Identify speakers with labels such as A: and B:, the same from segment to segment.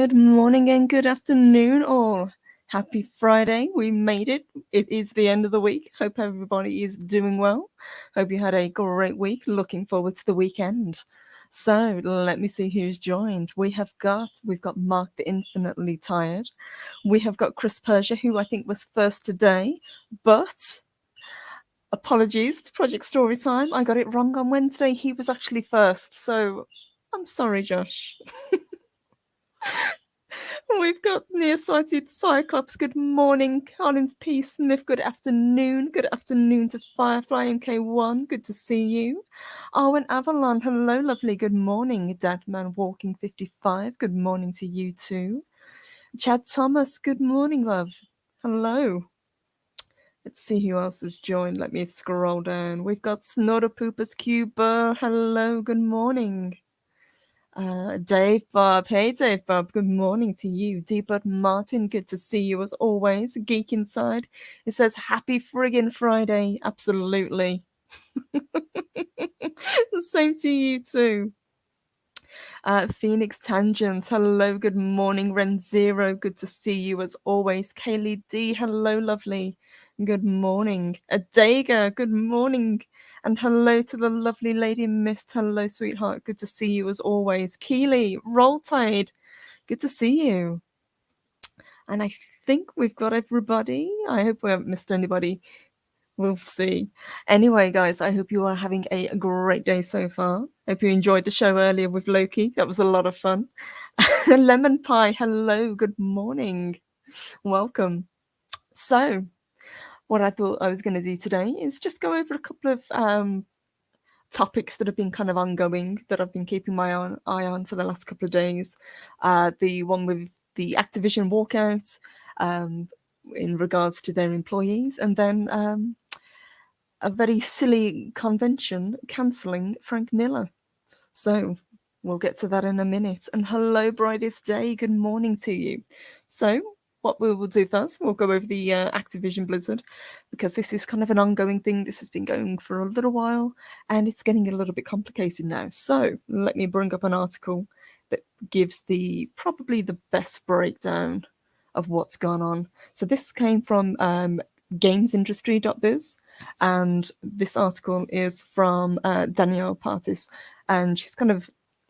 A: Good morning and good afternoon, all. Happy Friday. We made it. It is the end of the week. Hope everybody is doing well. Hope you had a great week. Looking forward to the weekend. So let me see who's joined. We've got Mark the Infinitely Tired. We have got Chris Persia, who I think was first today, but apologies to Project Storytime. I got it wrong on Wednesday. He was actually first, so I'm sorry, Josh. We've got nearsighted Cyclops. Good morning, Collins P. Smith. Good afternoon. Good afternoon to Firefly MK1. Good to see you. Arwen Avalon. Hello, lovely. Good morning, Dadman Walking 55. Good morning to you too. Chad Thomas. Good morning, love. Hello. Let's see who else has joined. Let me scroll down. We've got Snorter Poopers Cuba. Hello. Good morning. Dave Bob. Hey, Dave Bob. Good morning to you. Deepbud Martin, good to see you as always. Geek Inside. It says happy friggin' Friday. Absolutely. Same to you too. Phoenix Tangents. Hello. Good morning. Ren Zero. Good to see you as always. Kaylee D. Hello, lovely. Good morning. Adega. Good morning. And hello to the lovely Lady Mist. Hello, sweetheart. Good to see you as always. Keely, Roll Tide. Good to see you. And I think we've got everybody. I hope we haven't missed anybody. We'll see. Anyway, guys, I hope you are having a great day so far. Hope you enjoyed the show earlier with Loki. That was a lot of fun. Lemon Pie, hello, good morning. Welcome. So, what I thought I was going to do today is just go over a couple of topics that have been kind of ongoing that I've been keeping my eye on for the last couple of days. The one with the Activision walkout in regards to their employees, and then a very silly convention cancelling Frank Miller. So we'll get to that in a minute. And hello, brightest day. Good morning to you. So what we will do first, we'll go over the Activision Blizzard, because this is kind of an ongoing thing. This has been going for a little while, and it's getting a little bit complicated now. So let me bring up an article that gives probably the best breakdown of what's gone on. So this came from gamesindustry.biz, and this article is from Danielle Partis, and she's kind of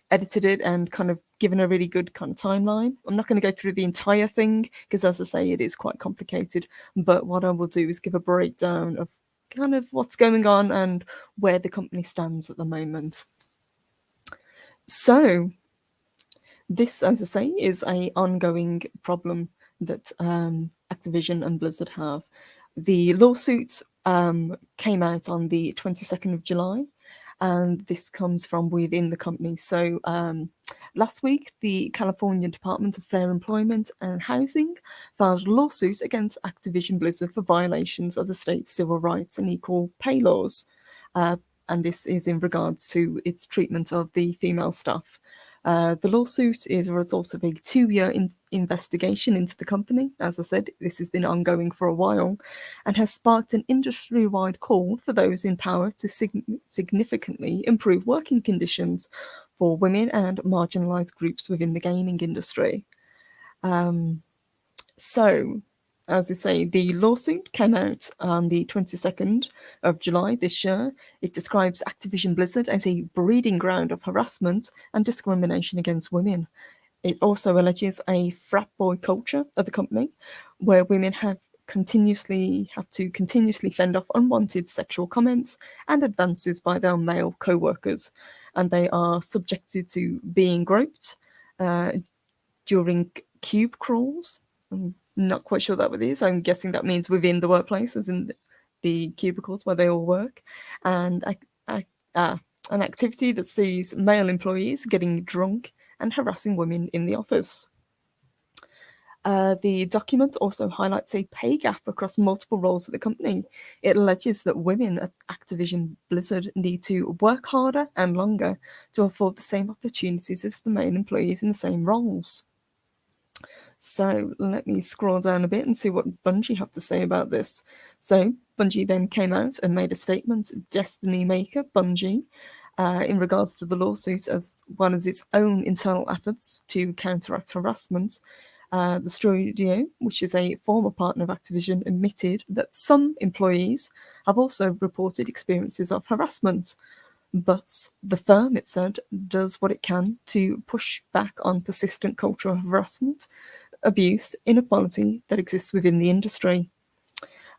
A: edited it and kind of given a really good kind of timeline. I'm not going to go through the entire thing because, as I say, it is quite complicated, but what I will do is give a breakdown of kind of what's going on and where the company stands at the moment. So this, as I say, is an ongoing problem that Activision and Blizzard have. The lawsuit came out on the 22nd of July, and this comes from within the company. So last week, the California Department of Fair Employment and Housing filed a lawsuit against Activision Blizzard for violations of the state's civil rights and equal pay laws. And this is in regards to its treatment of the female staff. The lawsuit is a result of a 2-year investigation into the company. As I said, this has been ongoing for a while and has sparked an industry-wide call for those in power to significantly improve working conditions for women and marginalized groups within the gaming industry. So, as I say, the lawsuit came out on the 22nd of July this year. It describes Activision Blizzard as a breeding ground of harassment and discrimination against women. It also alleges a frat boy culture of the company, where women have to continuously fend off unwanted sexual comments and advances by their male co-workers, and they are subjected to being groped during cube crawls. I'm not quite sure what that is. I'm guessing that means within the workplace, as in the cubicles where they all work, and an activity that sees male employees getting drunk and harassing women in the office. The document also highlights a pay gap across multiple roles at the company. It alleges that women at Activision Blizzard need to work harder and longer to afford the same opportunities as the male employees in the same roles. So let me scroll down a bit and see what Bungie have to say about this. So Bungie then came out and made a statement. Destiny maker Bungie in regards to the lawsuit, as well as its own internal efforts to counteract harassment. The studio, which is a former partner of Activision, admitted that some employees have also reported experiences of harassment. But the firm, it said, does what it can to push back on persistent culture of harassment, abuse, inequality that exists within the industry.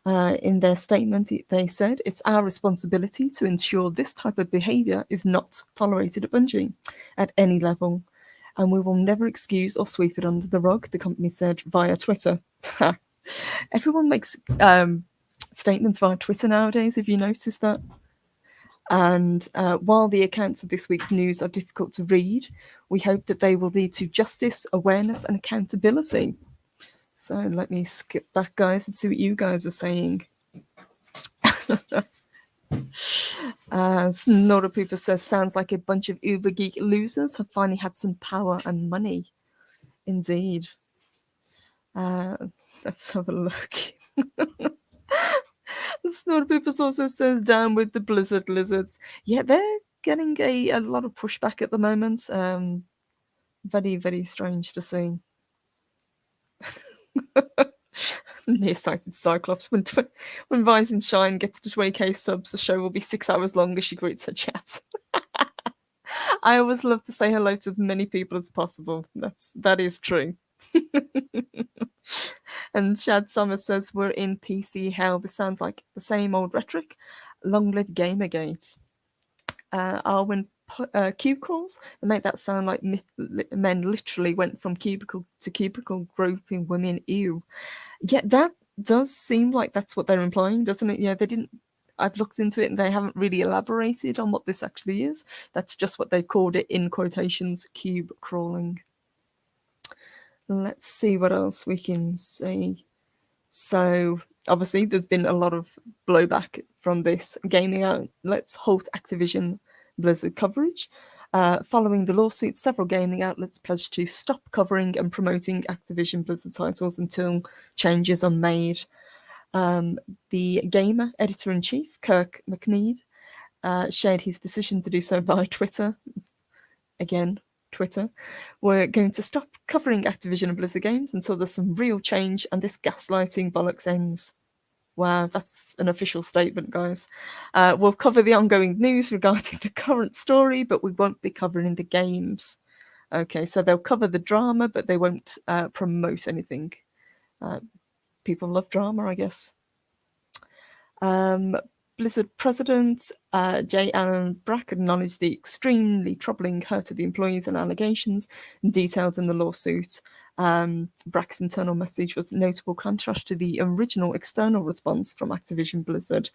A: In their statement, they said, "It's our responsibility to ensure this type of behaviour is not tolerated at Bungie at any level, and we will never excuse or sweep it under the rug," the company said via Twitter. Everyone makes statements via Twitter nowadays, have you noticed that? And while the accounts of this week's news are difficult to read, we hope that they will lead to justice, awareness, and accountability. So let me skip back, guys, and see what you guys are saying. Snorter Pooper says, "Sounds like a bunch of uber geek losers have finally had some power and money." Indeed. Let's have a look. Snorter Pooper also says, "Down with the Blizzard lizards." Yeah, they're getting a lot of pushback at the moment. Very, very strange to see. Nearsighted Cyclops. When Rise and Shine gets to 20k subs, the show will be 6 hours long as she greets her chat. I always love to say hello to as many people as possible. That is true. And Shad Summers says, "We're in PC hell. This sounds like the same old rhetoric. Long live Gamergate." Arwen Q crawls and make that sound like men literally went from cubicle to cubicle groping women. Ew. Yeah, that does seem like that's what they're implying, doesn't it? Yeah, they didn't. I've looked into it and they haven't really elaborated on what this actually is. That's just what they've called it in quotations, cube crawling. Let's see what else we can see. So obviously there's been a lot of blowback from this. Gaming outlets halt Activision Blizzard coverage. Following the lawsuit, several gaming outlets pledged to stop covering and promoting Activision Blizzard titles until changes are made. The Gamer editor-in-chief, Kirk McNeid, shared his decision to do so via Twitter. Again, Twitter. "We're going to stop covering Activision and Blizzard games until there's some real change and this gaslighting bollocks ends." Wow, that's an official statement, guys. "We'll cover the ongoing news regarding the current story, but we won't be covering the games." Okay, so they'll cover the drama, but they won't promote anything. People love drama, I guess. Blizzard president J. Allen Brack acknowledged the extremely troubling hurt of the employees and allegations detailed in the lawsuit. Brack's internal message was a notable contrast to the original external response from Activision Blizzard.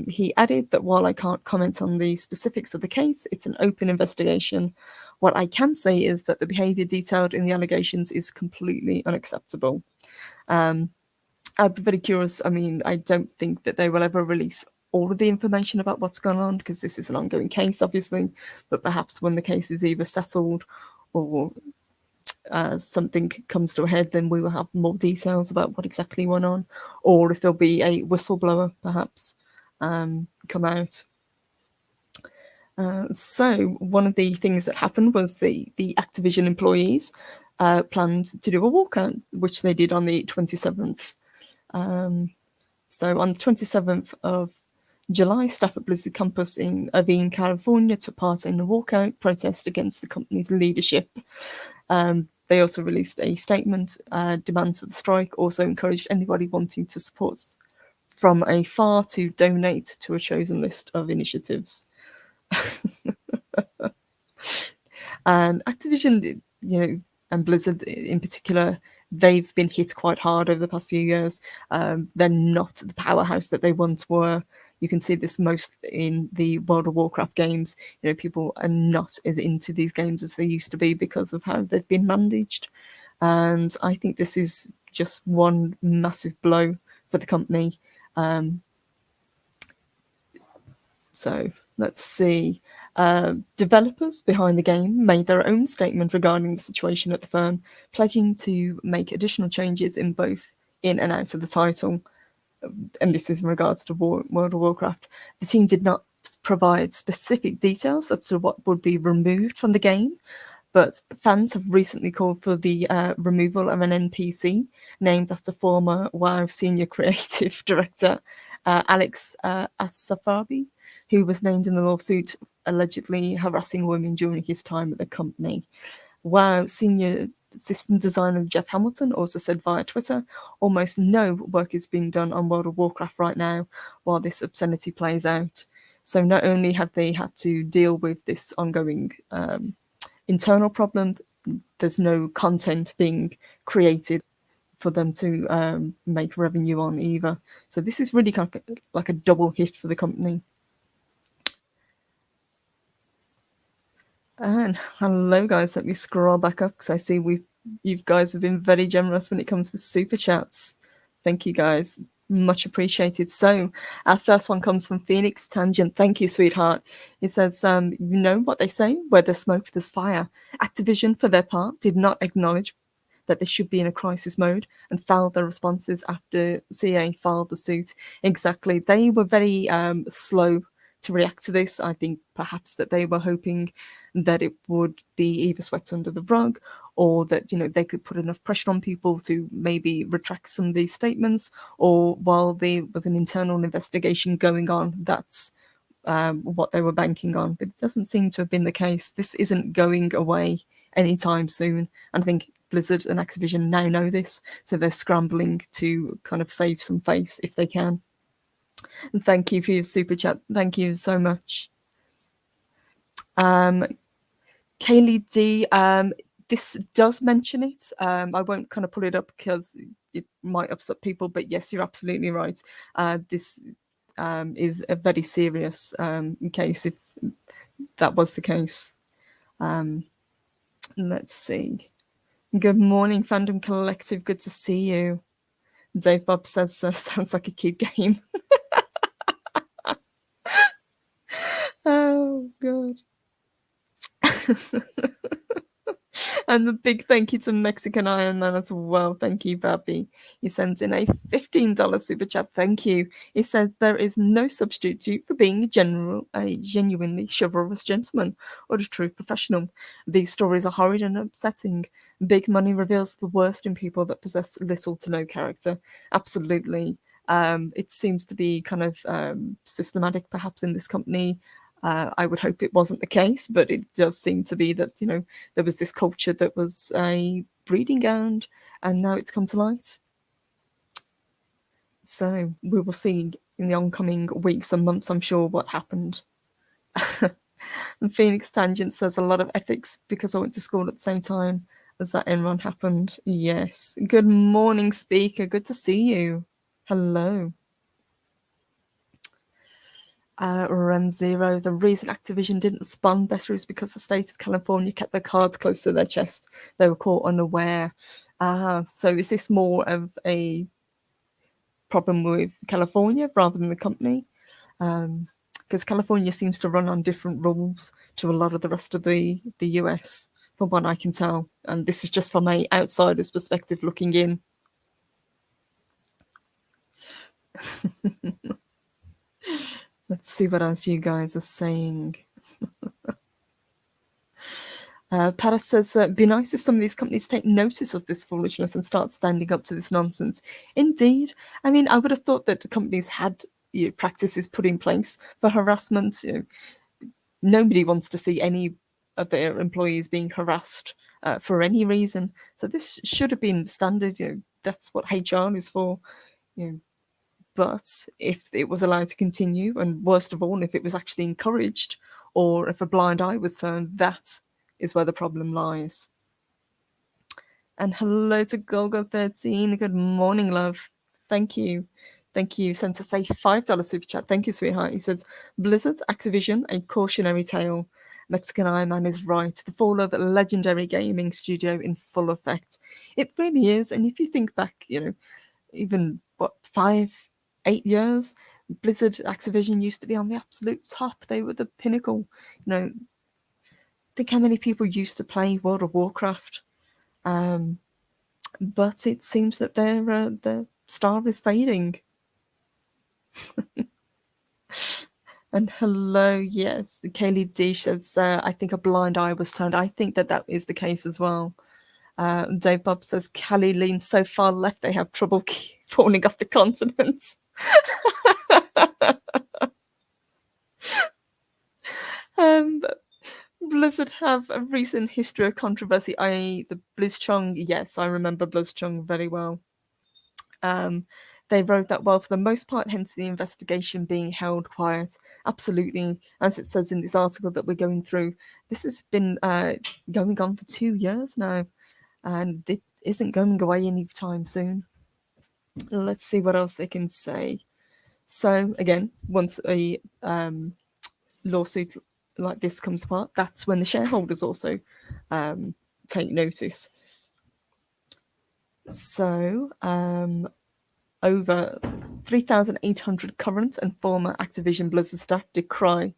A: He added that while I can't comment on the specifics of the case, it's an open investigation. What I can say is that the behaviour detailed in the allegations is completely unacceptable. I'd be very curious. I mean, I don't think that they will ever release all of the information about what's gone on because this is an ongoing case, obviously. But perhaps when the case is either settled or something comes to a head, then we will have more details about what exactly went on, or if there'll be a whistleblower, perhaps, come out. So one of the things that happened was the Activision employees planned to do a walkout, which they did on the 27th. So on the 27th of July, staff at Blizzard campus in Irvine, California took part in a walkout protest against the company's leadership. They also released a statement. Demands for the strike also encouraged anybody wanting to support from afar to donate to a chosen list of initiatives. And Activision, and Blizzard in particular, they've been hit quite hard over the past few years. They're not the powerhouse that they once were. You can see this most in the World of Warcraft games. People are not as into these games as they used to be because of how they've been managed. And I think this is just one massive blow for the company. So let's see. Developers behind the game made their own statement regarding the situation at the firm, pledging to make additional changes in both in and out of the title. And this is in regards to World of Warcraft. The team did not provide specific details as to what would be removed from the game, but fans have recently called for the removal of an NPC named after former WoW senior creative director Alex Asafabi, who was named in the lawsuit allegedly harassing women during his time at the company. WoW senior system designer Jeff Hamilton also said via Twitter, almost no work is being done on World of Warcraft right now while this obscenity plays out. So not only have they had to deal with this ongoing internal problem, there's no content being created for them to make revenue on either. So this is really kind of like a double hit for the company. And hello guys, let me scroll back up because I see you guys have been very generous when it comes to super chats. Thank you guys, much appreciated. So our first one comes from Phoenix Tangent. Thank you, sweetheart. It says, you know what they say, where there's smoke there's fire. Activision for their part did not acknowledge that they should be in a crisis mode and filed their responses after CA filed the suit. Exactly, they were very slow to react to this. I think perhaps that they were hoping that it would be either swept under the rug or that they could put enough pressure on people to maybe retract some of these statements, or while there was an internal investigation going on, that's what they were banking on. But it doesn't seem to have been the case. This isn't going away anytime soon. And I think Blizzard and Activision now know this, so they're scrambling to kind of save some face if they can. And thank you for your super chat. Thank you so much. Kaylee D, this does mention it. I won't kind of pull it up because it might upset people, but yes, you're absolutely right. This is a very serious case if that was the case. Let's see. Good morning, Fandom Collective. Good to see you. Dave Bob says, sounds like a kid game. Oh, God. And a big thank you to Mexican Iron Man as well. Thank you, Babby. He sends in a $15 super chat. Thank you. He said there is no substitute for being a genuinely chivalrous gentleman or a true professional. These stories are horrid and upsetting. Big money reveals the worst in people that possess little to no character. Absolutely. It seems to be kind of systematic, perhaps, in this company. I would hope it wasn't the case, but it does seem to be that, there was this culture that was a breeding ground, and now it's come to light. So we will see in the oncoming weeks and months, I'm sure, what happened. And Phoenix Tangent says a lot of ethics because I went to school at the same time as that Enron happened. Yes. Good morning, speaker. Good to see you. Hello. Run Zero. The reason Activision didn't respond better is because the state of California kept their cards close to their chest. They were caught unaware. So is this more of a problem with California rather than the company? Because California seems to run on different rules to a lot of the rest of the US, from what I can tell. And this is just from an outsider's perspective looking in. Let's see what else you guys are saying. Paris says, be nice if some of these companies take notice of this foolishness and start standing up to this nonsense. Indeed. I mean, I would have thought that the companies had practices put in place for harassment. Nobody wants to see any of their employees being harassed for any reason. So this should have been standard. That's what HR is for. But if it was allowed to continue, and worst of all, if it was actually encouraged, or if a blind eye was turned, that is where the problem lies. And hello to Golgo13. Good morning, love. Thank you. Thank you. Sent us a $5 super chat. Thank you, sweetheart. He says, Blizzard, Activision, a cautionary tale. Mexican Iron Man is right. The fall of a legendary gaming studio in full effect. It really is. And if you think back, even, 5-8 years, Blizzard, Activision used to be on the absolute top. They were the pinnacle. Think how many people used to play World of Warcraft. But it seems that their star is fading. And hello, yes, Kaylee D says, I think a blind eye was turned. I think that is the case as well. Dave Bob says, Callie leans so far left they have trouble falling off the continent. Blizzard have a recent history of controversy, i.e. the Blizzchung. Yes, I remember Blizzchung very well. They wrote that well for the most part, hence the investigation being held quiet. Absolutely. As it says in this article that we're going through, this has been going on for 2 years now, and it isn't going away anytime soon. Let's see what else they can say. So, again, once a lawsuit like this comes apart, that's when the shareholders also take notice. So, over 3,800 current and former Activision Blizzard staff decry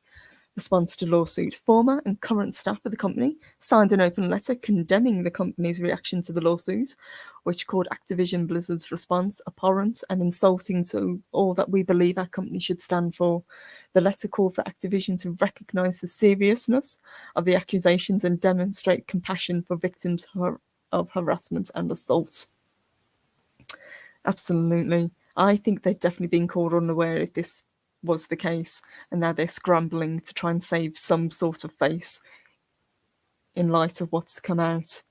A: response to lawsuit. Former and current staff of the company signed an open letter condemning the company's reaction to the lawsuit, which called Activision Blizzard's response abhorrent and insulting to all that we believe our company should stand for. The letter called for Activision to recognise the seriousness of the accusations and demonstrate compassion for victims of harassment and assault. Absolutely. I think they've definitely been caught unaware if this was the case, and now they're scrambling to try and save some sort of face in light of what's come out.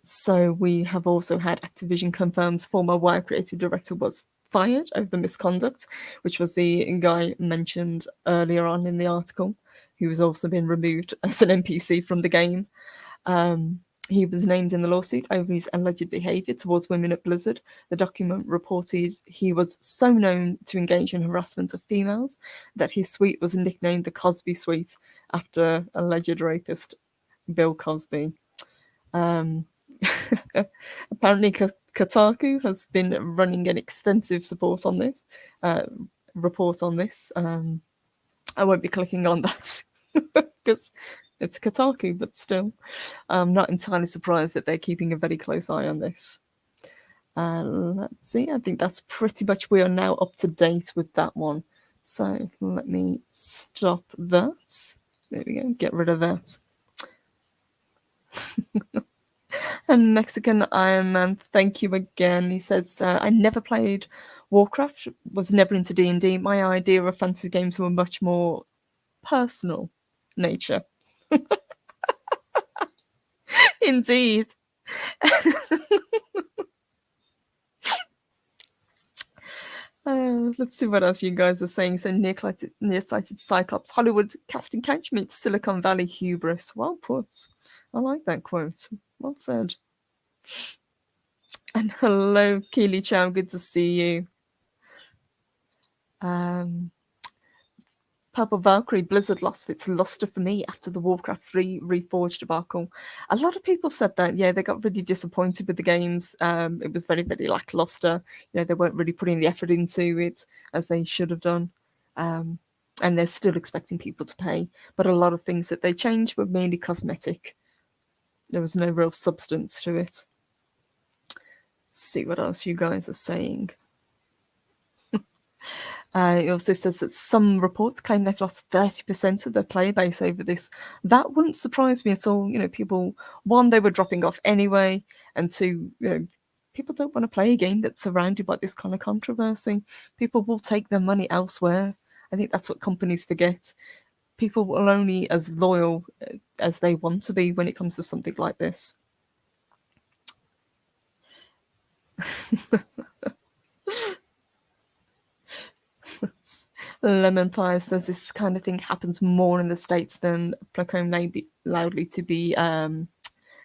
A: So we have also had Activision confirms former WoW creative director was fired over the misconduct, which was the guy mentioned earlier on in the article, who has also been removed as an NPC from the game. He was named in the lawsuit over his alleged behaviour towards women at Blizzard. The document reported he was so known to engage in harassment of females that his suite was nicknamed the Cosby Suite after alleged rapist Bill Cosby. Apparently, Kotaku has been running an extensive report on this. I won't be clicking on that because it's Kotaku, but still, I'm not entirely surprised that they're keeping a very close eye on this. Let's see, I think that's pretty much, we are now up to date with that one. So let me stop that. There we go, get rid of that. And Mexican Iron Man, thank you again. He says, I never played Warcraft, was never into D&D. My idea of fantasy games were much more personal nature. Indeed. Let's see what else you guys are saying. So nearsighted Cyclops, Hollywood casting couch meets Silicon Valley hubris. Well put. I like that quote. Well said. And hello, Keely Chow. Good to see you. Purple Valkyrie, Blizzard lost its luster for me after the Warcraft 3 Reforged debacle. A lot of people said that, yeah, they got really disappointed with the games. It was very, very lackluster. You know, they weren't really putting the effort into it as they should have done. And they're still expecting people to pay. But a lot of things that they changed were mainly cosmetic. There was no real substance to it. Let's see what else you guys are saying. It also says that some reports claim they've lost 30% of their player base over this. That wouldn't surprise me at all. You know, people, one, they were dropping off anyway, and two, you know, people don't want to play a game that's surrounded by this kind of controversy. People will take their money elsewhere. I think that's what companies forget. People will only as loyal as they want to be when it comes to something like this. Lemon Pie says this kind of thing happens more in the States than proclaim loudly to be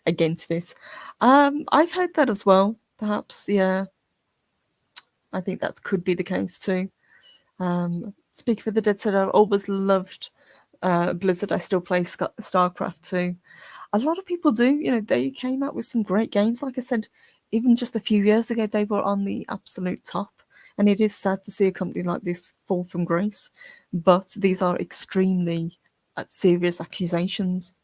A: against it. I've heard that as well, perhaps, yeah. I think that could be the case too. Speak for the Dead said, I've always loved Blizzard. I still play StarCraft too. A lot of people do. You know, they came out with some great games. Like I said, even just a few years ago, they were on the absolute top. And it is sad to see a company like this fall from grace. But these are extremely serious accusations.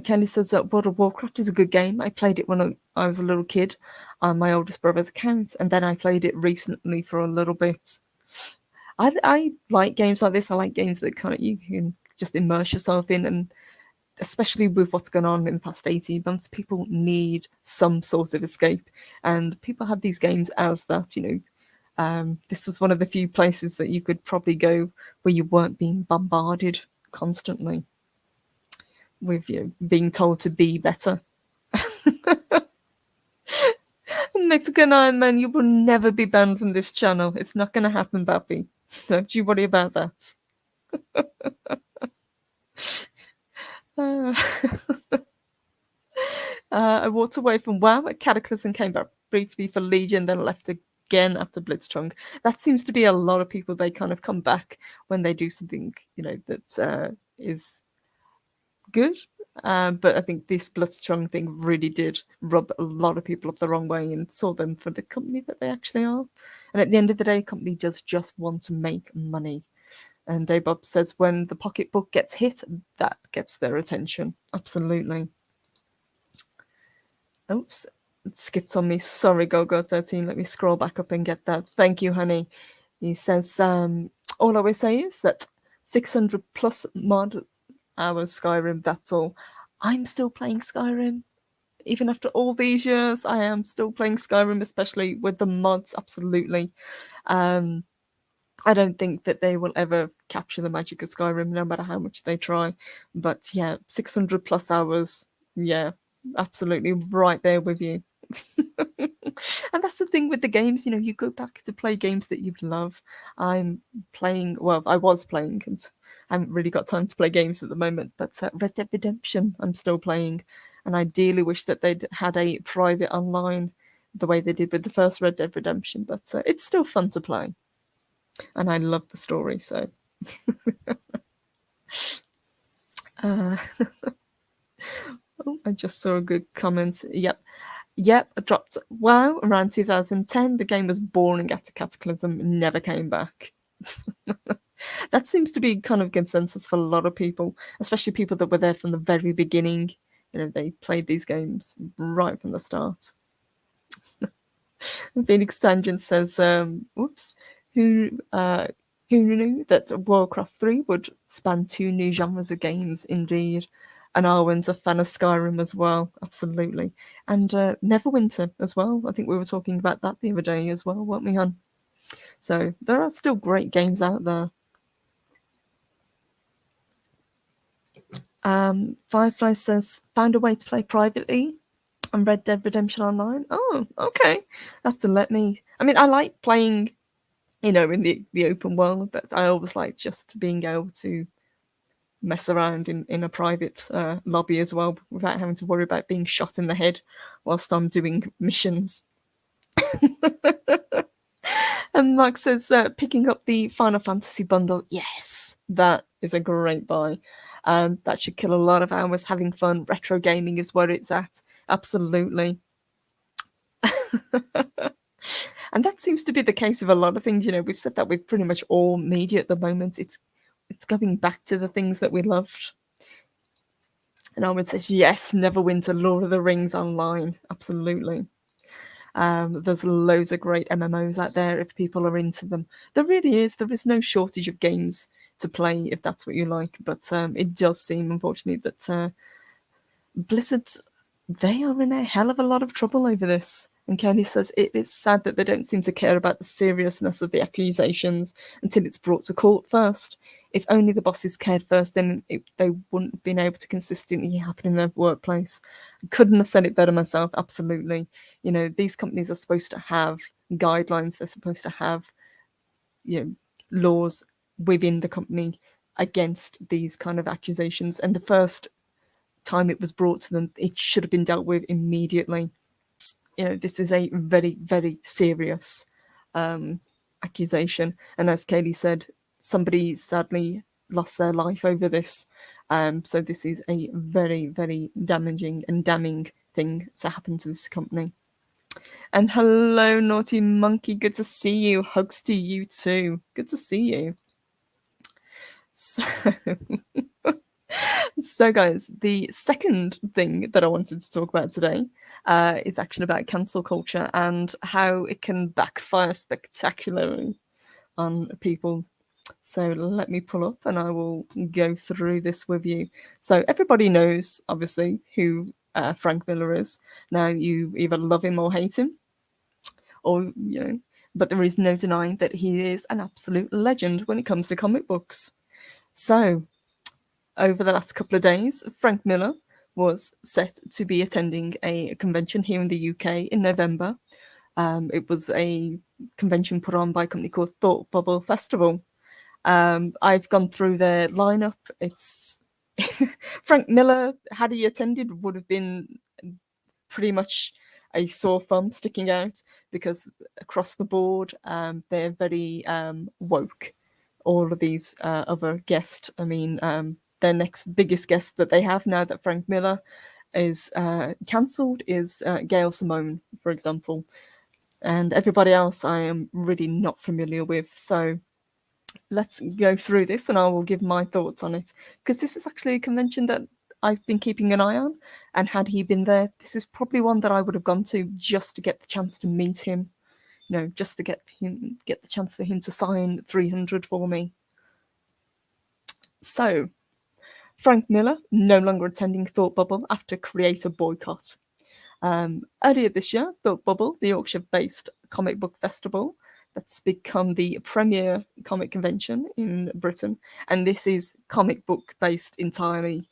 A: Kelly says that World of Warcraft is a good game. I played it when I was a little kid on my oldest brother's account. And then I played it recently for a little bit. I like games like this. I like games that kind of you can just immerse yourself in, and especially with what's gone on in the past 18 months, people need some sort of escape, and people have these games as that. This was one of the few places that you could probably go where you weren't being bombarded constantly with being told to be better. Mexican Iron Man, you will never be banned from this channel. It's not going to happen, Bappy. Don't you worry about that. Uh, I walked away from WoW at Cataclysm, came back briefly for Legion, then left again after Blitzchung. That seems to be a lot of people. They kind of come back when they do something, that is good. But I think this Blitzchung thing really did rub a lot of people up the wrong way and saw them for the company that they actually are. And at the end of the day, a company does just want to make money. And Daybob says when the pocketbook gets hit, that gets their attention. Absolutely. Oops, it skipped on me. Sorry, GoGo13. Let me scroll back up and get that. Thank you, honey. He says, all I will say is that 600 plus mod hours Skyrim, that's all. I'm still playing Skyrim. Even after all these years, I am still playing Skyrim, especially with the mods, absolutely. I don't think that they will ever capture the magic of Skyrim, no matter how much they try. But yeah, 600 plus hours, yeah, absolutely right there with you. And that's the thing with the games, you go back to play games that you love. I was playing, and I haven't really got time to play games at the moment, but Red Dead Redemption I'm still playing, and I ideally wish that they'd had a private online the way they did with the first Red Dead Redemption, but it's still fun to play. And I love the story, so. Oh, I just saw a good comment. Yep, I dropped WoW around 2010. The game was boring after Cataclysm, never came back. That seems to be kind of consensus for a lot of people, especially people that were there from the very beginning. They played these games right from the start. Phoenix Tangent says, who knew that Warcraft 3 would span 2 new genres of games, indeed. And Arwen's a fan of Skyrim as well, absolutely. And Neverwinter as well. I think we were talking about that the other day as well, weren't we, hon? So there are still great games out there. Firefly says, found a way to play privately on Red Dead Redemption Online. Oh, okay. Have to let me. I mean, I like playing, in the open world, but I always like just being able to mess around in a private lobby as well, without having to worry about being shot in the head whilst I'm doing missions. And Mark says, picking up the Final Fantasy bundle. Yes, that is a great buy. That should kill a lot of hours having fun. Retro gaming is where it's at. Absolutely. And that seems to be the case with a lot of things. We've said that with pretty much all media at the moment. It's going back to the things that we loved. And Armin says, yes, Neverwinter, Lord of the Rings online. Absolutely. There's loads of great MMOs out there if people are into them. There really is. There is no shortage of games to play if that's what you like. But it does seem, unfortunately, that Blizzard, they are in a hell of a lot of trouble over this. And Kelly says it is sad that they don't seem to care about the seriousness of the accusations until it's brought to court first. If only the bosses cared first, then they wouldn't have been able to consistently happen in their workplace. Couldn't have said it better myself, absolutely. These companies are supposed to have guidelines. They're supposed to have, laws within the company against these kind of accusations. And the first time it was brought to them, it should have been dealt with immediately. This is a very, very serious accusation. And as Kaylee said, somebody sadly lost their life over this. So this is a very, very damaging and damning thing to happen to this company. And hello, Naughty Monkey. Good to see you. Hugs to you too. Good to see you. So guys, the second thing that I wanted to talk about today is actually about cancel culture and how it can backfire spectacularly. on people. So let me pull up and I will go through this with you. So everybody knows, obviously, who Frank Miller is. Now, you either love him or hate him, or, but there is no denying that he is an absolute legend when it comes to comic books. So, over the last couple of days, Frank Miller was set to be attending a convention here in the UK in November. It was a convention put on by a company called Thought Bubble Festival. I've gone through their lineup. It's Frank Miller, had he attended, would have been pretty much a sore thumb sticking out, because across the board, they're very woke. All of these other guests, I mean, their next biggest guest that they have now that Frank Miller is cancelled is Gail Simone, for example. And everybody else I am really not familiar with. So let's go through this and I will give my thoughts on it, because this is actually a convention that I've been keeping an eye on, and had he been there, this is probably one that I would have gone to just to get the chance to meet him, just to get the chance for him to sign 300 for me. So, Frank Miller no longer attending Thought Bubble after creator boycott. Earlier this year, Thought Bubble, the Yorkshire-based comic book festival that's become the premier comic convention in Britain, and this is comic book based entirely.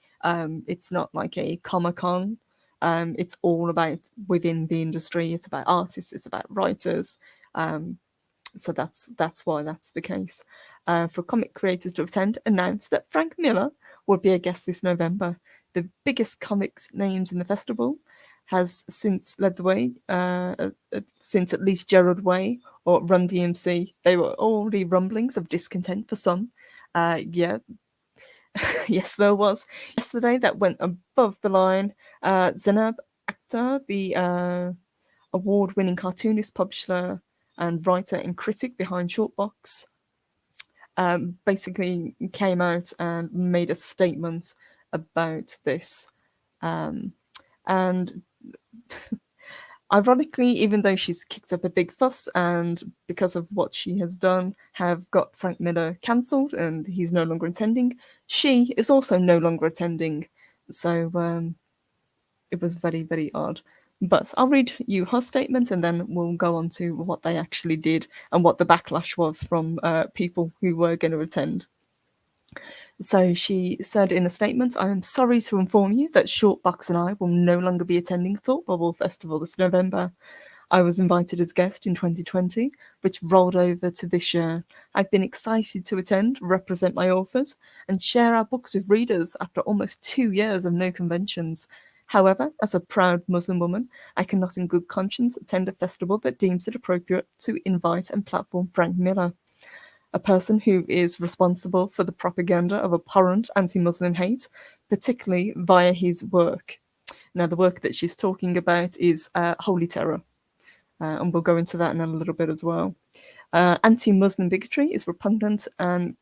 A: It's not like a Comic-Con. It's all about within the industry. It's about artists. It's about writers. So that's why that's the case. For comic creators to attend, announced that Frank Miller would be a guest this November. The biggest comics names in the festival has since led the way, since at least Gerard Way or Run DMC. They were already rumblings of discontent for some. Yeah, yes, there was. Yesterday, that went above the line. Zainab Akhtar, the award-winning cartoonist, publisher, and writer and critic behind Shortbox, basically came out and made a statement about this. And ironically, even though she's kicked up a big fuss and because of what she has done have got Frank Miller cancelled and he's no longer attending, she is also no longer attending. So it was very, very odd. But I'll read you her statement and then we'll go on to what they actually did and what the backlash was from people who were going to attend. So she said in a statement, "I am sorry to inform you that Shortbox and I will no longer be attending Thought Bubble Festival this November. I was invited as guest in 2020, which rolled over to this year. I've been excited to attend, represent my authors, and share our books with readers after almost 2 years of no conventions. However, as a proud Muslim woman, I cannot in good conscience attend a festival that deems it appropriate to invite and platform Frank Miller, a person who is responsible for the propaganda of abhorrent anti-Muslim hate, particularly via his work." Now, the work that she's talking about is Holy Terror, and we'll go into that in a little bit as well. Anti-Muslim bigotry is repugnant and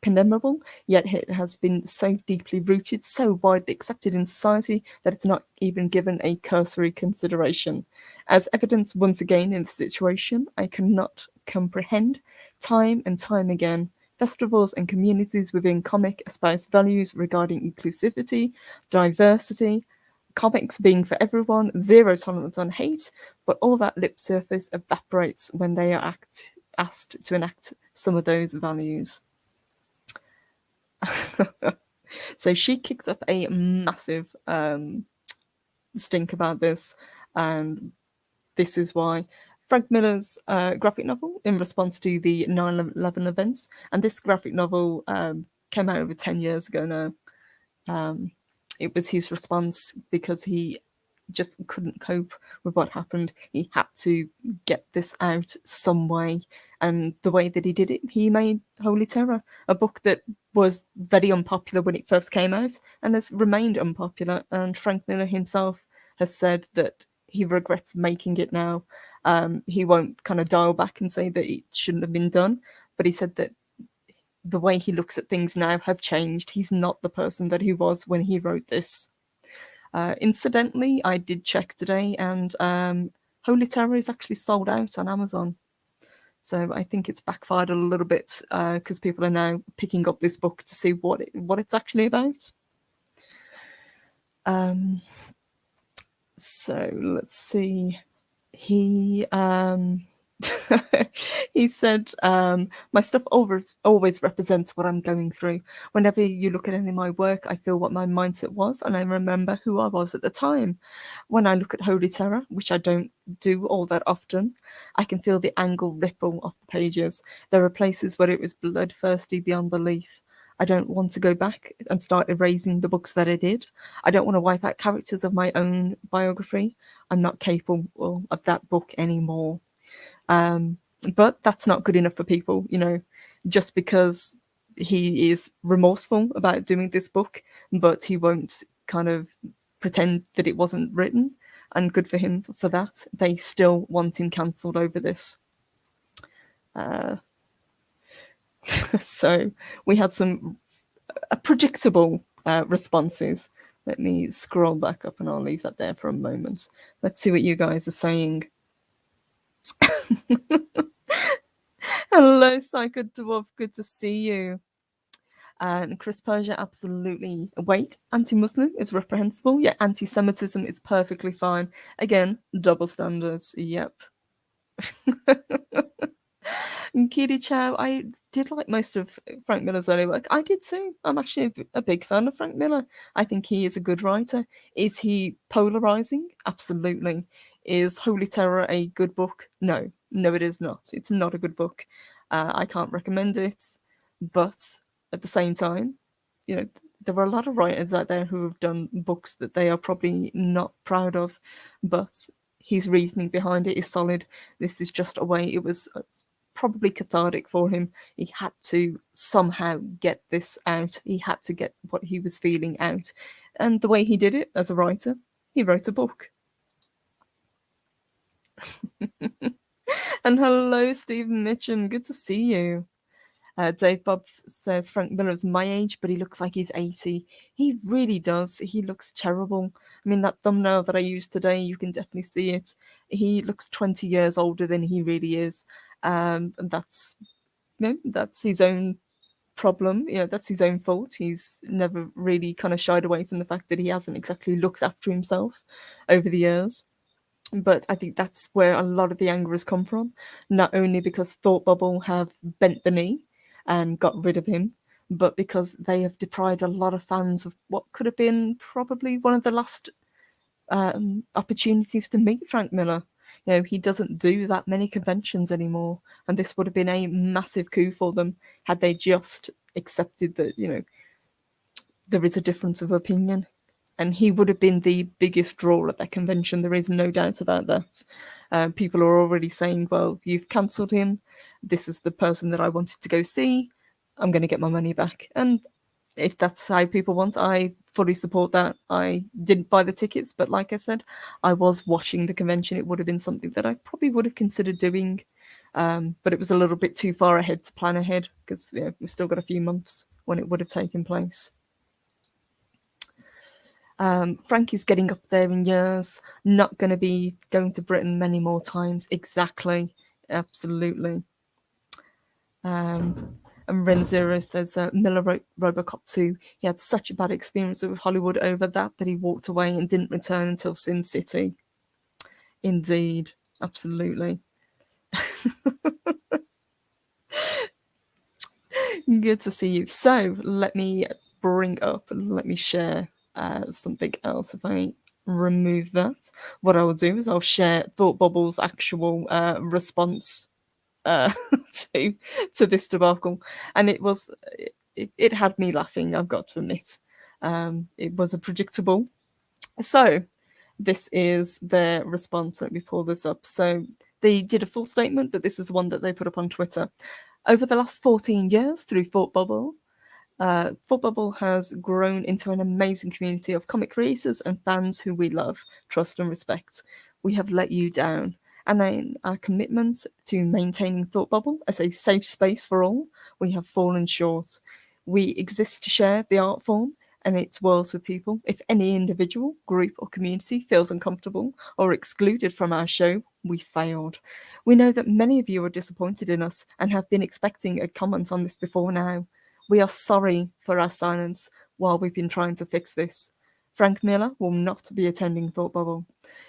A: condemnable, yet it has been so deeply rooted, so widely accepted in society that it's not even given a cursory consideration. As evidence once again in the situation, I cannot comprehend time and time again festivals and communities within comic espouse values regarding inclusivity, diversity, comics being for everyone, zero tolerance on hate, but all that lip surface evaporates when they are asked to enact some of those values. So she kicked up a massive stink about this, and this is why. Frank Miller's graphic novel in response to the 9/11 events, and this graphic novel came out over 10 years ago now. It was his response because he just couldn't cope with what happened. He had to get this out some way, and the way that he did it, he made Holy Terror, a book that was very unpopular when it first came out and has remained unpopular. And Frank Miller himself has said that he regrets making it now. He won't kind of dial back and say that it shouldn't have been done, but he said that the way he looks at things now have changed. He's not the person that he was when he wrote this. Incidentally, I did check today, and Holy Terror is actually sold out on Amazon. So I think it's backfired a little bit because people are now picking up this book to see what it's actually about. So let's see. He he said, my stuff always represents what I'm going through. Whenever you look at any of my work, I feel what my mindset was, and I remember who I was at the time. When I look at Holy Terror, which I don't do all that often, I can feel the angle ripple off the pages. There are places where it was bloodthirsty beyond belief. I don't want to go back and start erasing the books that I did. I don't want to wipe out characters of my own biography. I'm not capable of that book anymore. But that's not good enough for people, just because he is remorseful about doing this book, but he won't kind of pretend that it wasn't written, and good for him for that. They still want him cancelled over this. So we had some predictable responses. Let me scroll back up and I'll leave that there for a moment. Let's see what you guys are saying. Hello, Psycho Dwarf. Good to see you. And Chris Persia, absolutely. Wait, anti-Muslim is reprehensible. Yeah, anti-Semitism is perfectly fine. Again, double standards. Yep. And Kitty Chow, I did like most of Frank Miller's early work. I did too. I'm actually a big fan of Frank Miller. I think he is a good writer. Is he polarizing? Absolutely. Is Holy Terror a good book? No, it is not. It's not a good book. I can't recommend it. But at the same time, there are a lot of writers out there who have done books that they are probably not proud of, but his reasoning behind it is solid. This is just a way. It was probably cathartic for him. He had to somehow get this out. He had to get what he was feeling out. And the way he did it as a writer, he wrote a book. And hello, Steve Mitchum. Good to see you. Dave Bob says Frank Miller's my age, but he looks like he's 80. He really does. He looks terrible. I mean, that thumbnail that I used today, you can definitely see it. He looks 20 years older than he really is. And that's his own problem. That's his own fault. He's never really kind of shied away from the fact that he hasn't exactly looked after himself over the years. But I think that's where a lot of the anger has come from. Not only because Thought Bubble have bent the knee and got rid of him, but because they have deprived a lot of fans of what could have been probably one of the last opportunities to meet Frank Miller. He doesn't do that many conventions anymore, and this would have been a massive coup for them had they just accepted that, there is a difference of opinion. And he would have been the biggest draw at that convention. There is no doubt about that. People are already saying, well, you've cancelled him. This is the person that I wanted to go see. I'm going to get my money back. And if that's how people want, I fully support that. I didn't buy the tickets, but like I said, I was watching the convention. It would have been something that I probably would have considered doing. But it was a little bit too far ahead to plan ahead because we've still got a few months when it would have taken place. Frank is getting up there in years, not going to be going to Britain many more times. Exactly. Absolutely. And Ren Zero says Miller wrote Robocop 2. He had such a bad experience with Hollywood over that he walked away and didn't return until Sin City. Indeed. Absolutely. Good to see you. So let me share something else. If I remove that, what I will do is I'll share Thought Bubble's actual response to this debacle, and it had me laughing, I've got to admit. It was a predictable. So this is their response. Let me pull this up. So they did a full statement, but this is the one that they put up on Twitter. Over the last 14 years through Thought Bubble, Thought Bubble has grown into an amazing community of comic creators and fans who we love, trust, and respect. We have let you down, and in our commitment to maintaining Thought Bubble as a safe space for all, we have fallen short. We exist to share the art form and its worlds with people. If any individual, group, or community feels uncomfortable or excluded from our show, We failed. We know that many of you are disappointed in us and have been expecting a comment on this before now. We are sorry for our silence while we've been trying to fix this. Frank Miller will not be attending Thought Bubble.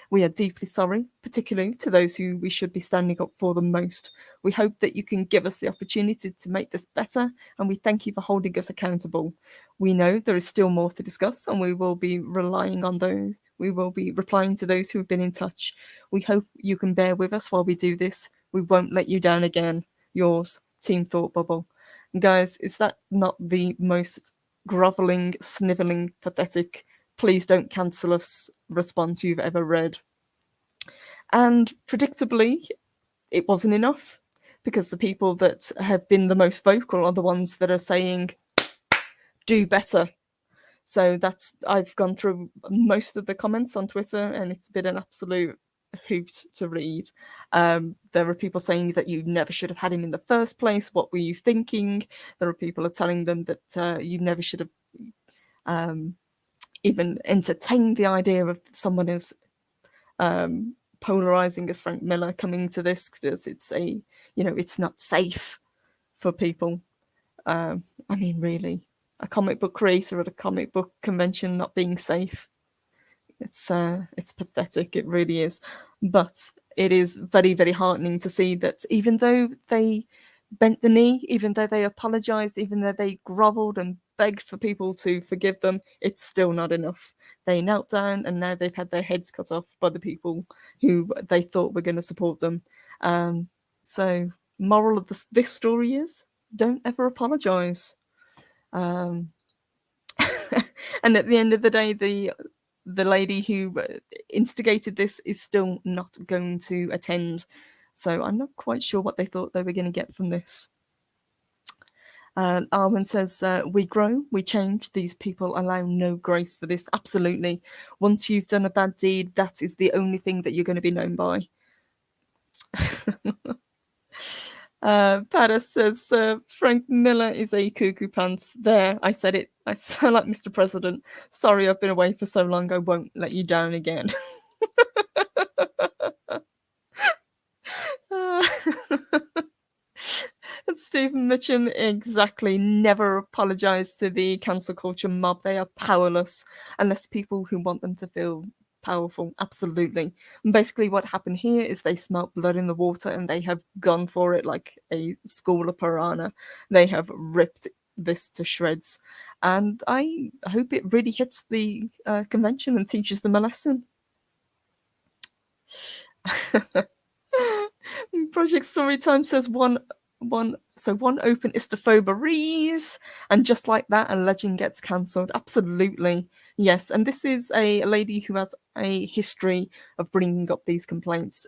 A: We are deeply sorry, particularly to those who we should be standing up for the most. We hope that you can give us the opportunity to make this better, and we thank you for holding us accountable. We know there is still more to discuss, and we will be relying on those. We will be replying to those who have been in touch. We hope you can bear with us while we do this. We won't let you down again. Yours, Team Thought Bubble. And guys, is that not the most grovelling, snivelling, pathetic, please don't cancel us response you've ever read? And predictably, it wasn't enough, because the people that have been the most vocal are the ones that are saying, do better. So I've gone through most of the comments on Twitter, and it's been an absolute hoot to read. There are people saying that you never should have had him in the first place. What were you thinking? There are people are telling them that you never should have even entertained the idea of someone as polarizing as Frank Miller coming to this, because it's not safe for people. I mean, really, a comic book creator at a comic book convention not being safe. It's pathetic. It really is. But it is very, very heartening to see that even though they bent the knee, even though they apologized, even though they groveled and begged for people to forgive them, it's still not enough. They knelt down, and now they've had their heads cut off by the people who they thought were going to support them. So moral of this story is, don't ever apologize. And at the end of the day, the lady who instigated this is still not going to attend. So I'm not quite sure what they thought they were going to get from this. Arwen says, we grow, we change. These people allow no grace for this. Absolutely. Once you've done a bad deed, that is the only thing that you're going to be known by. Paris says, Frank Miller is a cuckoo pants. There, I said it. I sound like Mr. President. Sorry, I've been away for so long, I won't let you down again. Stephen Mitchum, exactly. Never apologise to the cancel culture mob. They are powerless unless people who want them to feel powerful. Absolutely. And basically what happened here is they smelt blood in the water, and they have gone for it like a school of piranha. They have ripped this to shreds. And I hope it really hits the convention and teaches them a lesson. Project Storytime says one open Istophoberies, and just like that, a legend gets cancelled. Absolutely, yes. And this is a lady who has a history of bringing up these complaints.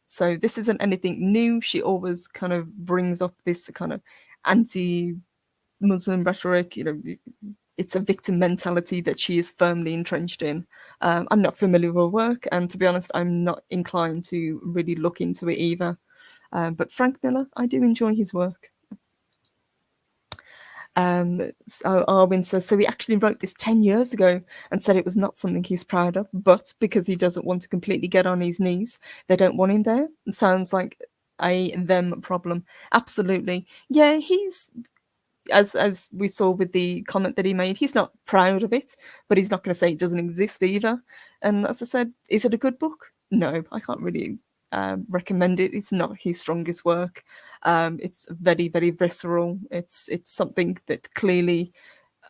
A: So this isn't anything new. She always kind of brings up this kind of anti-Muslim rhetoric. It's a victim mentality that she is firmly entrenched in. I'm not familiar with her work, and to be honest, I'm not inclined to really look into it either. But Frank Miller, I do enjoy his work. So Arwin says, so he actually wrote this 10 years ago and said it was not something he's proud of, but because he doesn't want to completely get on his knees, they don't want him there. It sounds like a them problem. Absolutely. Yeah, he's, as we saw with the comment that he made, he's not proud of it, but he's not going to say it doesn't exist either. And as I said, is it a good book? No, I can't really recommend it. It's not his strongest work. It's very, very visceral. It's something that clearly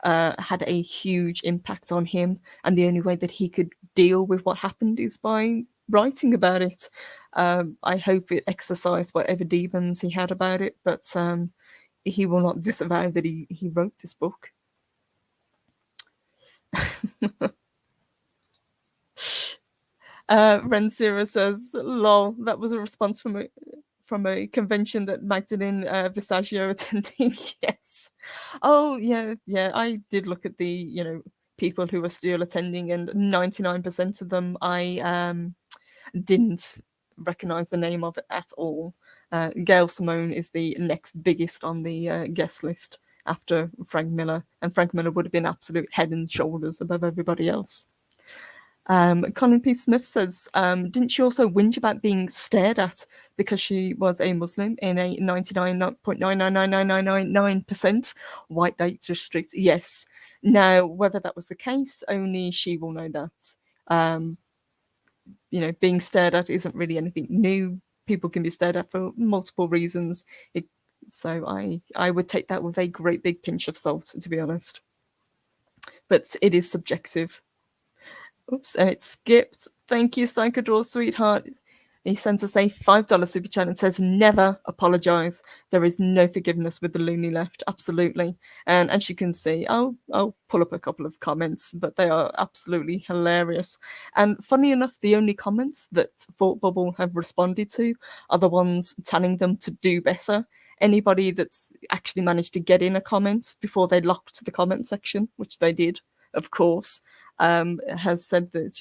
A: had a huge impact on him, and the only way that he could deal with what happened is by writing about it. I hope it exorcised whatever demons he had about it, but he will not disavow that he wrote this book. Ren Zero says, lol, that was a response from a convention that Magdalene Visaggio attending. Yes. Oh, yeah, I did look at the, people who were still attending, and 99% of them I didn't recognize the name of it at all. Gail Simone is the next biggest on the guest list after Frank Miller, and Frank Miller would have been absolute head and shoulders above everybody else. Colin P. Smith says, didn't she also whinge about being stared at because she was a Muslim in a 99.9999999% white district? Yes. Now, whether that was the case, only she will know that. Being stared at isn't really anything new. People can be stared at for multiple reasons. So I would take that with a great big pinch of salt, to be honest. But it is subjective. Oops, and it skipped. Thank you, Psychodraw, sweetheart. He sends us a $5 super chat and says, never apologize. There is no forgiveness with the loony left. Absolutely. And as you can see, I'll pull up a couple of comments, but they are absolutely hilarious. And funny enough, the only comments that Thought Bubble have responded to are the ones telling them to do better. Anybody that's actually managed to get in a comment before they locked the comment section, which they did, of course, has said that,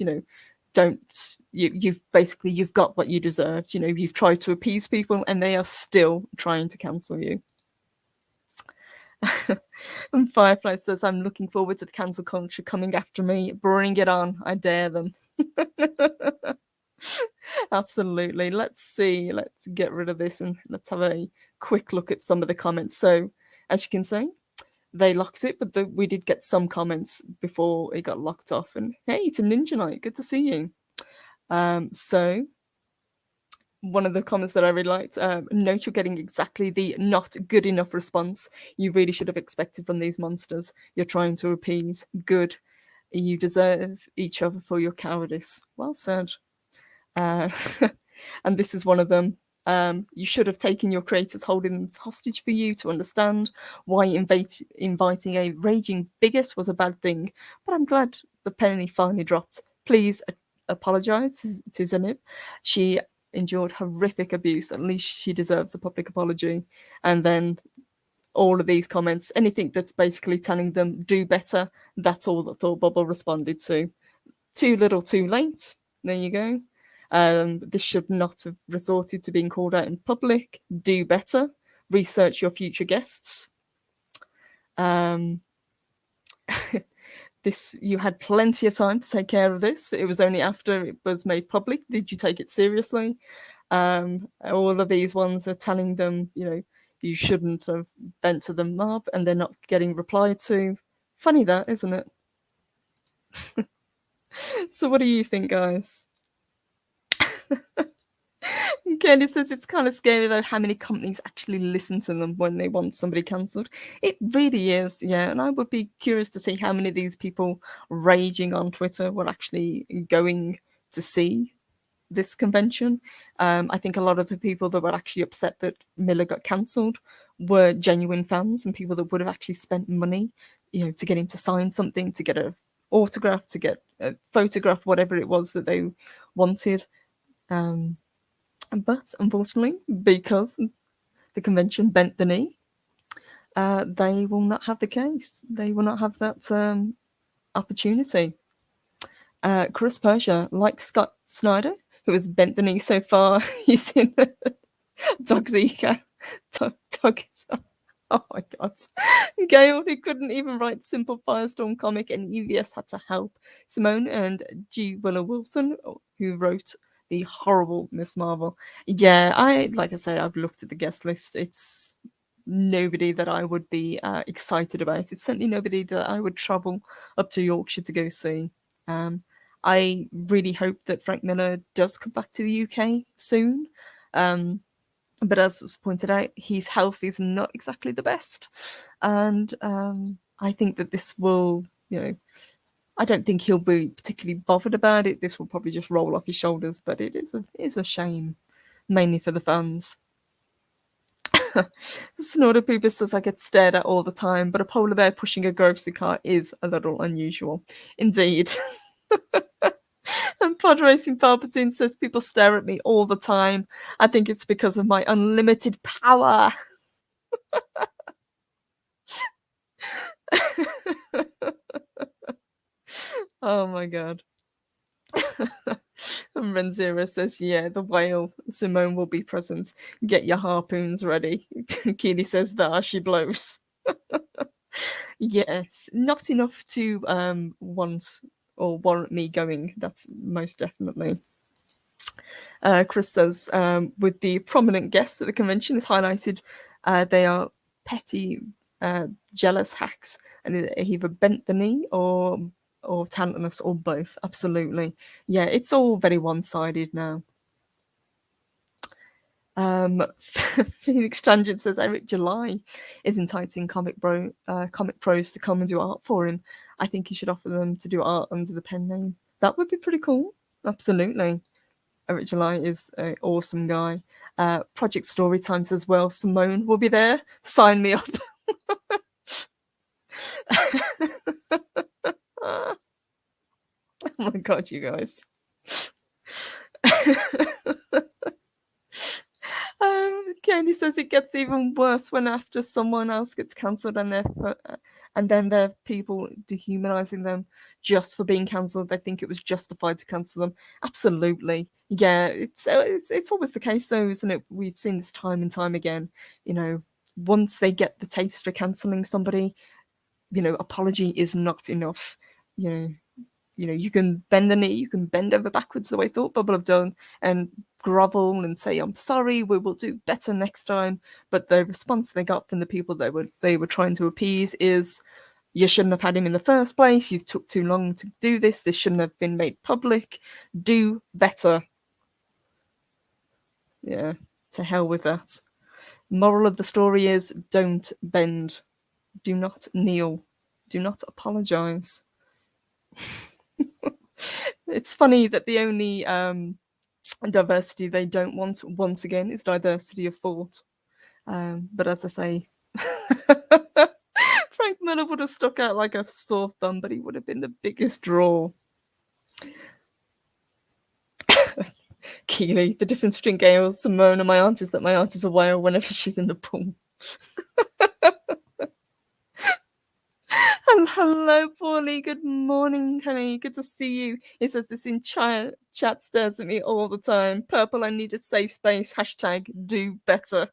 A: you've got what you deserved. You've tried to appease people and they are still trying to cancel you. And Firefly says, I'm looking forward to the cancel culture coming after me. Bring it on. I dare them. Absolutely. Let's see. Let's get rid of this and let's have a quick look at some of the comments. So, as you can see, they locked it, but we did get some comments before it got locked off. And hey, it's a Ninja Night. Good to see you. So one of the comments that I really liked, note you're getting exactly the not good enough response you really should have expected from these monsters. You're trying to appease. Good. You deserve each other for your cowardice. Well said. And this is one of them. You should have taken your creators holding them hostage for you to understand why inviting a raging bigot was a bad thing. But I'm glad the penny finally dropped. Please apologize to Zenib. She endured horrific abuse. At least she deserves a public apology. And then all of these comments, anything that's basically telling them do better, that's all that Thought Bubble responded to. Too little, too late. There you go. This should not have resorted to being called out in public. Do better. Research your future guests. You had plenty of time to take care of this. It was only after it was made public did you take it seriously. All of these ones are telling them, you shouldn't have bent to the mob, and they're not getting replied to. Funny that, isn't it? So what do you think, guys? Candy says it's kind of scary though how many companies actually listen to them when they want somebody cancelled. It really is, yeah. And I would be curious to see how many of these people raging on Twitter were actually going to see this convention. I think a lot of the people that were actually upset that Miller got cancelled were genuine fans and people that would have actually spent money, to get him to sign something, to get an autograph, to get a photograph, whatever it was that they wanted. But unfortunately, because the convention bent the knee, they will not have the case. They will not have that opportunity. Chris Persia, like Scott Snyder, who has bent the knee so far, he's in Dog Zika. Oh my god. Gail, who couldn't even write simple Firestorm comic, and EVS had to help. Simone and G. Willow Wilson, who wrote the horrible Miss Marvel. Yeah, like I say, I've looked at the guest list. It's nobody that I would be excited about. It's certainly nobody that I would travel up to Yorkshire to go see. I really hope that Frank Miller does come back to the UK soon. But as was pointed out, his health is not exactly the best. And I think that this will, I don't think he'll be particularly bothered about it. This will probably just roll off his shoulders, but it is a shame, mainly for the fans. Snorter Pooper says I get stared at all the time, but a polar bear pushing a grocery cart is a little unusual. Indeed. And Pod Racing Palpatine says people stare at me all the time. I think it's because of my unlimited power. Oh my god. And Renzira says, yeah, the whale. Simone will be present. Get your harpoons ready. Keely says, there she blows. Yes, not enough to want or warrant me going. That's most definitely. Chris says, with the prominent guests at the convention is highlighted, they are petty, jealous hacks, and either bent the knee or talentless or both. Absolutely, yeah. It's all very one-sided now. Phoenix Tangent says Eric July is enticing comic pros to come and do art for him. I think he should offer them to do art under the pen name. That would be pretty cool. Absolutely. Eric July is an awesome guy. Project Storytime says, well, Simone will be there. Sign me up. Oh my god, you guys. Candy says it gets even worse when after someone else gets cancelled and then there are people dehumanizing them just for being cancelled. They think it was justified to cancel them. Absolutely, yeah. It's always the case though, isn't it? We've seen this time and time again. You know, once they get the taste for cancelling somebody, you know, apology is not enough. You know, you can bend the knee, you can bend over backwards the way Thought Bubble have done, and grovel and say, I'm sorry, we will do better next time. But the response they got from the people they were trying to appease is, you shouldn't have had him in the first place, you took too long to do this shouldn't have been made public, do better. Yeah, to hell with that. Moral of the story is, don't bend, do not kneel, do not apologize. It's funny that the only diversity they don't want, once again, is diversity of thought. But as I say, Frank Miller would have stuck out like a sore thumb, but he would have been the biggest draw. Keely, the difference between Gail, Simone, and my aunt is that my aunt is a whale whenever she's in the pool. Hello, Paulie. Good morning, honey. Good to see you. He says this in chat, stares at me all the time. Purple, I need a safe space. Hashtag do better.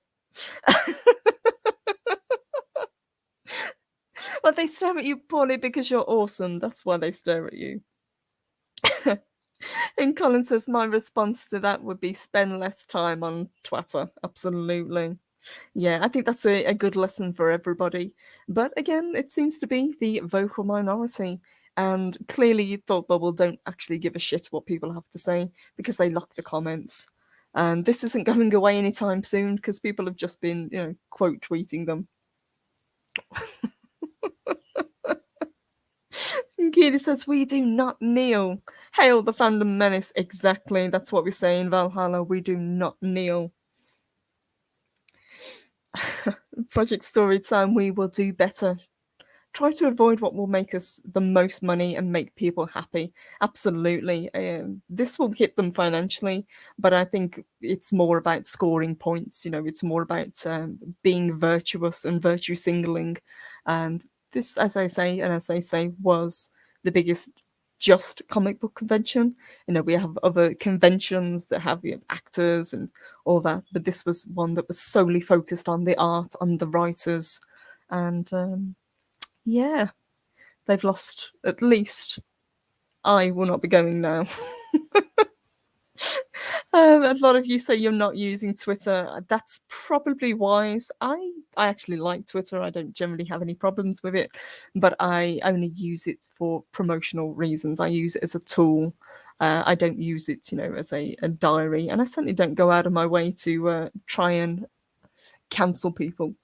A: Well, they stare at you, Paulie, because you're awesome. That's why they stare at you. And Colin says, my response to that would be spend less time on Twitter. Absolutely. Yeah, I think that's a good lesson for everybody. But again, it seems to be the vocal minority. And clearly, Thought Bubble don't actually give a shit what people have to say because they lock the comments. And this isn't going away anytime soon because people have just been, you know, quote tweeting them. Keely says, we do not kneel. Hail the fandom menace. Exactly. That's what we say in Valhalla. We do not kneel. Project Storytime, we will do better. Try to avoid what will make us the most money and make people happy. Absolutely. This will hit them financially, but I think it's more about scoring points. You know, it's more about being virtuous and virtue signaling. And this, as I say, was the biggest just comic book convention. You know, we have other conventions that have, you know, actors and all that, but this was one that was solely focused on the art, on the writers, and yeah, they've lost. At least I will not be going now. A lot of you say you're not using Twitter. That's probably wise. I actually like Twitter. I don't generally have any problems with it, but I only use it for promotional reasons. I use it as a tool. I don't use it, you know, as a diary, and I certainly don't go out of my way to try and cancel people.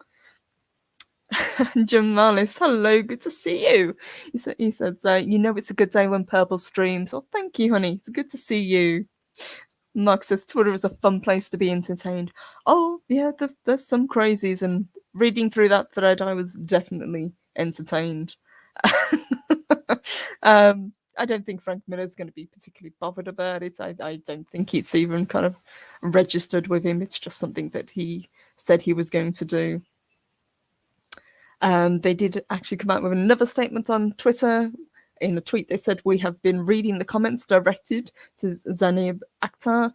A: Jamalis, hello, good to see you. He says, you know, it's a good day when Purple streams. Oh, thank you, honey. It's good to see you. Mark says Twitter is a fun place to be entertained. Oh, yeah, there's some crazies, and reading through that thread, I was definitely entertained. I don't think Frank Miller's going to be particularly bothered about it. I don't think it's even kind of registered with him. It's just something that he said he was going to do. They did actually come out with another statement on Twitter. In a tweet, they said, we have been reading the comments directed to Zanib Akhtar.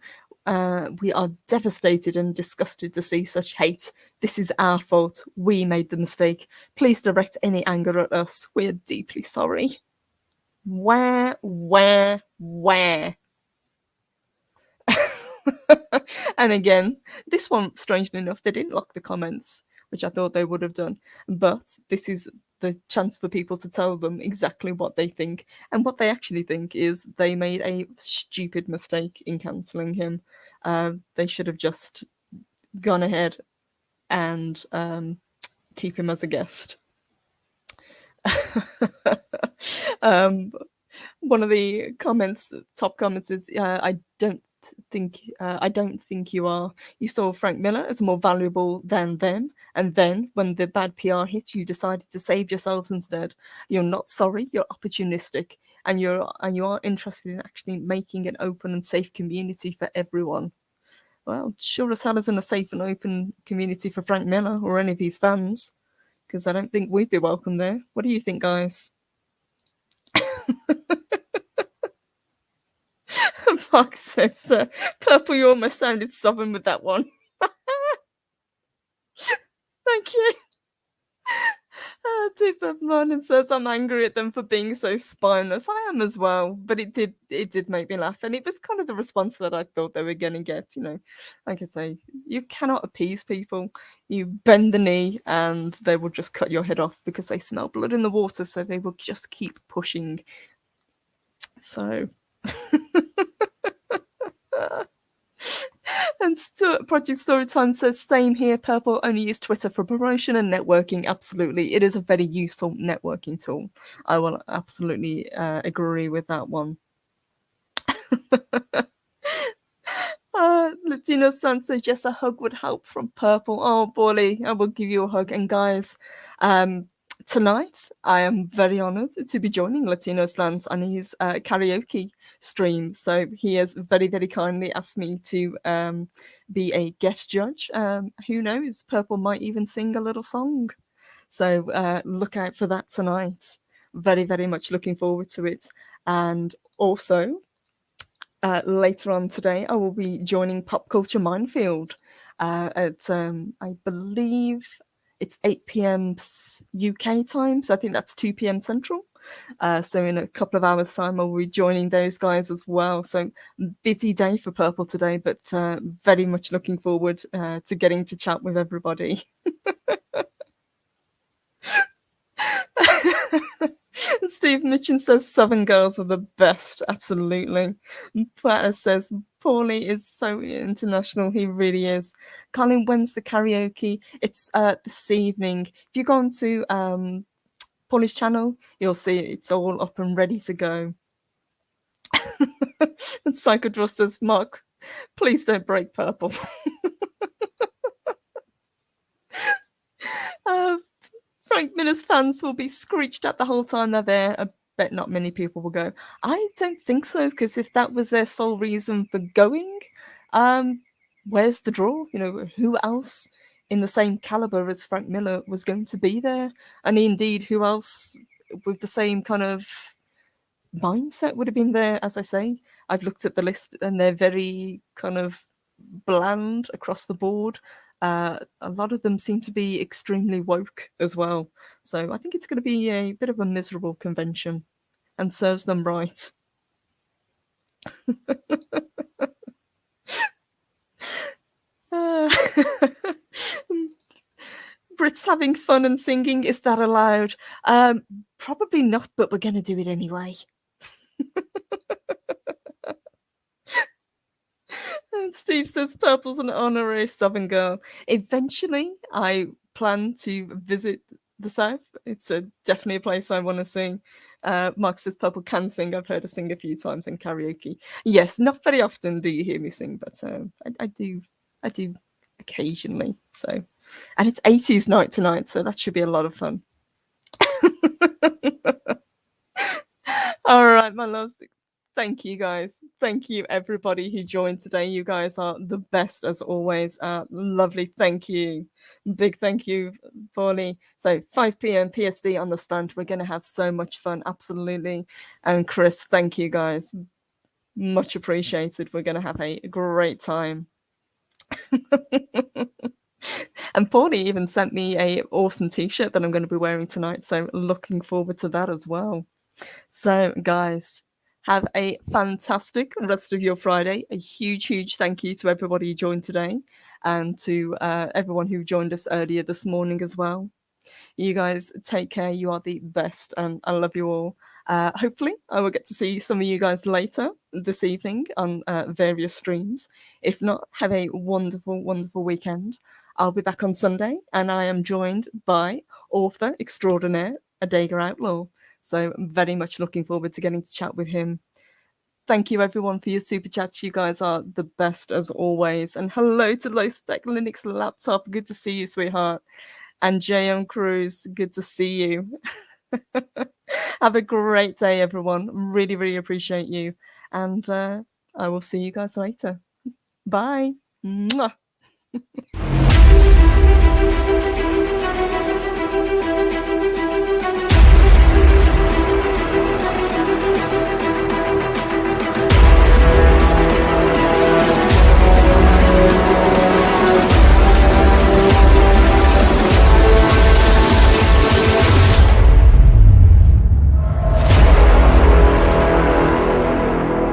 A: We are devastated and disgusted to see such hate. This is our fault. We made the mistake. Please direct any anger at us. We are deeply sorry. Where? And again, this one, strangely enough, they didn't lock the comments, which I thought they would have done. But this is the chance for people to tell them exactly what they think. And what they actually think is they made a stupid mistake in cancelling him. They should have just gone ahead and keep him as a guest. um, One of the top comments is, I don't think you are. You saw Frank Miller as more valuable than them, and then when the bad PR hit, you decided to save yourselves instead. You're not sorry. You're opportunistic, and you are interested in actually making an open and safe community for everyone. Well, sure as hell isn't a safe and open community for Frank Miller or any of his fans, because I don't think we'd be welcome there. What do you think, guys? Mark says, Purple, you almost sounded southern with that one. Thank you. Deeper Martin says, I'm angry at them for being so spineless. I am as well, but it did make me laugh, and it was kind of the response that I thought they were going to get. Like I say, you cannot appease people. You bend the knee, and they will just cut your head off because they smell blood in the water, so they will just keep pushing. So. And Project Storytime says, same here, Purple, only use Twitter for promotion and networking. Absolutely. It is a very useful networking tool. I will absolutely agree with that one. Latino Sun says, yes, a hug would help from Purple. Oh, Borley, I will give you a hug. And guys, tonight I am very honored to be joining Latino Slants on his karaoke stream. So he has very, very kindly asked me to be a guest judge. Who knows? Purple might even sing a little song. So look out for that tonight. Very, very much looking forward to it. And also, later on today, I will be joining Pop Culture Minefield at, I believe it's 8 p.m. UK time, so I think that's 2 p.m. Central. So in a couple of hours' time, I'll be joining those guys as well. So busy day for Purple today, but very much looking forward to getting to chat with everybody. Steve Mitchin says Southern girls are the best. Absolutely. Platter says Paulie is so international. He really is. Colin, when's the karaoke? It's this evening. If you go on to Paulie's channel, you'll see it's all up and ready to go. And Psychodross says, Mark, please don't break Purple. Frank Miller's fans will be screeched at the whole time they're there. I bet not many people will go. I don't think so, because if that was their sole reason for going, where's the draw? Who else in the same caliber as Frank Miller was going to be there? And indeed, who else with the same kind of mindset would have been there? As I say, I've looked at the list and they're very kind of bland across the board. A lot of them seem to be extremely woke as well. So I think it's going to be a bit of a miserable convention, and serves them right. Brits having fun and singing, is that allowed? Probably not, but we're going to do it anyway. And Steve says Purple's an honorary Southern girl. Eventually, I plan to visit the South. It's definitely a place I want to sing. Mark says Purple can sing. I've heard her sing a few times in karaoke. Yes, not very often do you hear me sing, but I do occasionally. So, and it's 80s night tonight, so that should be a lot of fun. All right, my loves. Thank you, guys. Thank you, everybody who joined today. You guys are the best as always. Lovely. Thank you. Big thank you, Paulie. So 5 p.m. PSD on the stand. We're going to have so much fun. Absolutely. And Chris, thank you, guys. Much appreciated. We're going to have a great time. And Paulie even sent me a awesome t-shirt that I'm going to be wearing tonight. So looking forward to that as well. So, guys, have a fantastic rest of your Friday. A huge, huge thank you to everybody who joined today and to everyone who joined us earlier this morning as well. You guys take care. You are the best, and I love you all. Hopefully, I will get to see some of you guys later this evening on various streams. If not, have a wonderful, wonderful weekend. I'll be back on Sunday, and I am joined by author extraordinaire Adega Outlaw. So, I'm very much looking forward to getting to chat with him. Thank you, everyone, for your super chats. You guys are the best as always. And hello to Low Spec Linux Laptop. Good to see you, sweetheart. And JM Cruz, good to see you. Have a great day, everyone. Really, really appreciate you. And I will see you guys later. Bye. Mwah.